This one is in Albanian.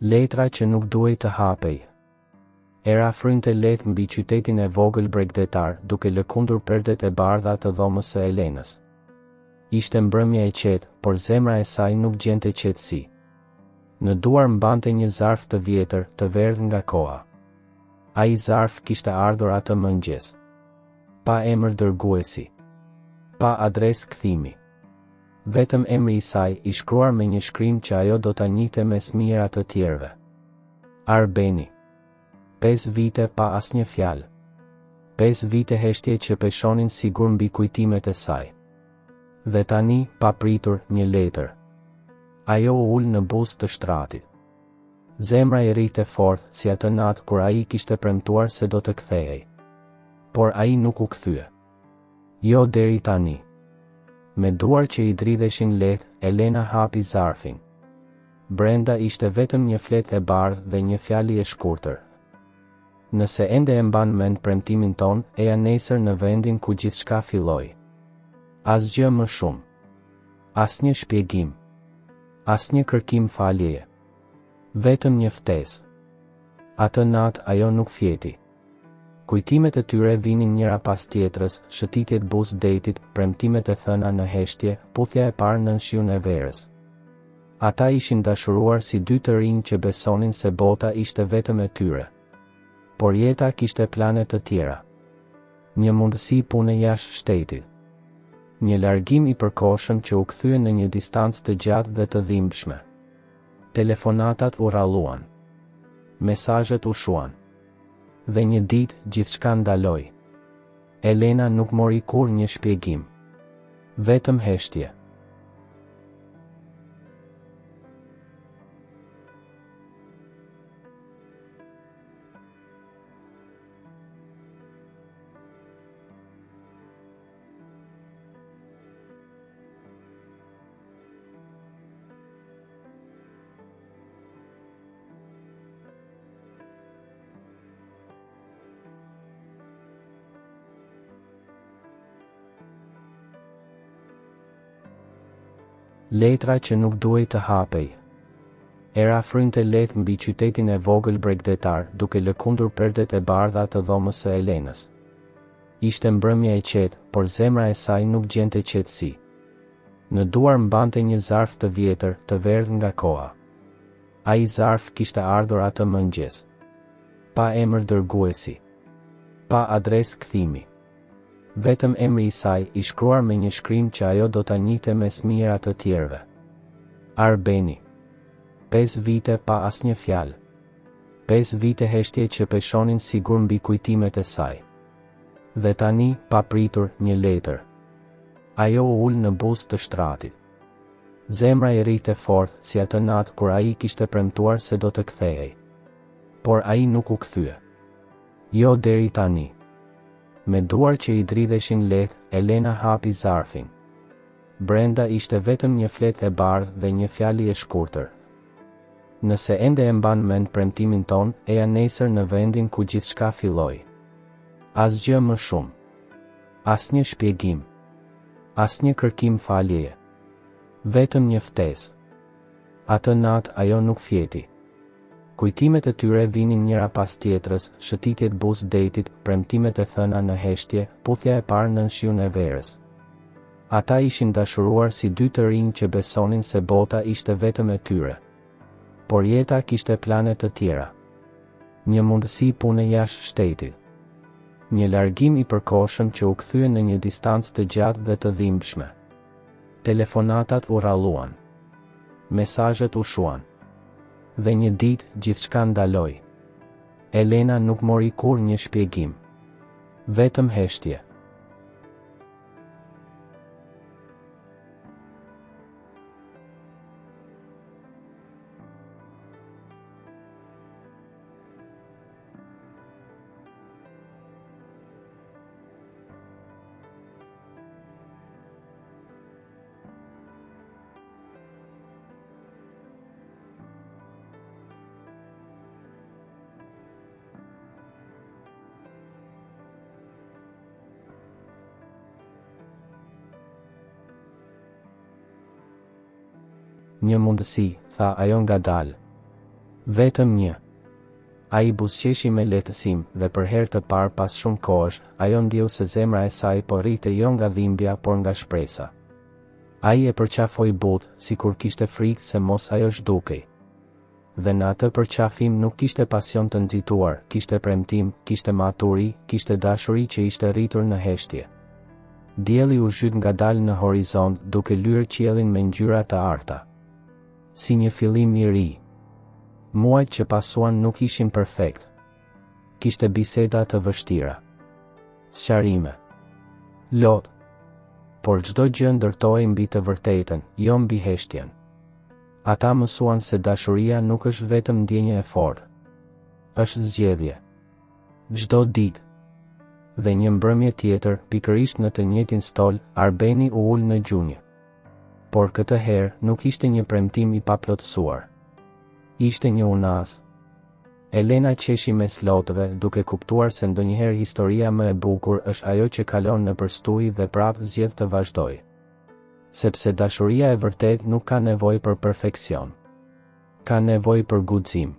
Letra që nuk duhej të hapej. Era frynte lehtë mbi qytetin e vogël bregdetar, duke lëkundur perdet e bardha të dhomës së Elenës. Ishte mbrëmje e qetë, por zemra e saj nuk gjente qetësi. Në duar mbante një zarf të vjetër, të verdhë nga koha. Ai zarf kishte ardhur atë mëngjes. Pa emër dërguesi. Pa adresë kthimi. Vetëm emri i saj, i shkruar me një shkrim që ajo do ta njihte mes mira të tjerëve. Arbeni. 5 vite pa asnjë fjalë. 5 vite heshtje që peshonin sigur mbi kujtimet e saj. Dhe tani, pa pritur, një letër. Ajo u ul në buzë të shtratit. Zemra i rrite fort, si atë natë kur ai kishte premtuar se do të kthehej. Por ai nuk u kthye. Jo deri tani. Me duar që i dridheshin lehtë, Elena hapi zarfin. Brenda ishte vetëm një fletë e bardhë dhe një fjali e shkurtër. Nëse ende e mban mend premtimin ton, eja nesër në vendin ku gjithçka filloi. Asgjë më shumë. Asnjë shpjegim. Asnjë kërkim faljeje. Vetëm një ftesë. Atë natë ajo nuk fjeti. Kujtimet e tyre vinin njëra pas tjetrës, shëtitjet buzë detit, premtimet e thëna në heshtje, puthja e parë në shiun e verës. Ata ishin dashuruar si dy të rinj që besonin se bota ishte vetëm e tyre. Por jeta kishte plane të tjera. Një mundësi pune jashtë shtetit. Një largim i përkohshëm që u kthye në një distancë të gjatë dhe të dhimbshme. Telefonatat u ralluan. Mesazhet u shuan. Dhe një ditë gjithçka ndaloi. Elena nuk mori kur një shpjegim. Vetëm heshtje. Letra që nuk duhej të hapej. Era frynte lehtë mbi qytetin e vogël bregdetar, duke lëkundur perdet e bardha të dhomës së Elenës. Ishte mbrëmje e qetë, por zemra e saj nuk gjente qetësi. Në duar mbante një zarf të vjetër, të verdhë nga koha. Ai zarf kishte ardhur atë mëngjes. Pa emër dërguesi. Pa adresë kthimi. Vetëm emri i saj, i shkruar me një shkrim që ajo do ta njihte mes mira të tjerëve. Arbeni. 5 vite pa asnjë fjalë. 5 vite heshtje që peshonin sigur mbi kujtimet e saj. Dhe tani, pa pritur, një letër. Ajo u ul në buzë të shtratit. Zemra i rrite fort, si atë natë kur ai kishte premtuar se do të kthehej. Por ai nuk u kthye. Jo deri tani. Me duar që i dridheshin lehtë, Elena hapi zarfin. Brenda ishte vetëm një fletë e bardhë dhe një fjali e shkurtër. Nëse ende e mban mend premtimin ton, eja nesër në vendin ku gjithçka filloi. Asgjë më shumë. Asnjë shpjegim. Asnjë kërkim faljeje. Vetëm një ftesë. Atë natë ajo nuk fjeti. Kujtimet e tyre vinin njëra pas tjetrës, shëtitjet buzë detit, premtimet e thëna në heshtje, puthja e parë në shiun e verës. Ata ishin dashuruar si dy të rinj që besonin se bota ishte vetëm e tyre. Por jeta kishte plane të tjera. Një mundësi pune jashtë shtetit. Një largim i përkohshëm që u kthye në një distancë të gjatë dhe të dhimbshme. Telefonatat u ralluan. Mesazhet u shuan. Dhe një ditë gjithçka ndaloi. Elena nuk mori kur një shpjegim. Vetëm heshtje. Një mundësi, tha ajo ngadalë. Vetëm një. A i buzëqeshi me lehtësim dhe për herë të parë pas shumë kohësh, ajo ndjeu se zemra e saj po rrite jo nga dhimbja por nga shpresa. A i e përqafoi butë, si kur kishte frikë se mos ajo zhdukej. Dhe në atë përqafim nuk kishte pasion të nxituar, kishte premtim, kishte maturi, kishte dashuri që ishte rritur në heshtje. Dielli u zhyt ngadalë në horizont duke lyer qiellin me ngjyra të arta. Si një fillim i ri. Muajt që pasuan nuk ishin perfekt. Kishte biseda të vështira. Sqarime. Lot. Por çdo gjë ndërtohej mbi të vërtetën, jo mbi heshtjen. Ata mësuan se dashuria nuk është vetëm ndjenje e fortë. Është zgjedhje. Çdo ditë. Dhe një mbrëmje tjetër, pikërisht në të njëjtin stol, Arbeni u ul në gjunjë. Por këtë herë nuk ishte një premtim i paplotësuar. Ishte një unas. Elena qeshi mes lotëve, duke kuptuar se ndonjëherë historia më e bukur është ajo që kalon në përstuj dhe prapë zgjedh të vazhdoj. Sepse dashuria e vërtet nuk ka nevojë për perfeksion. Ka nevojë për guxim.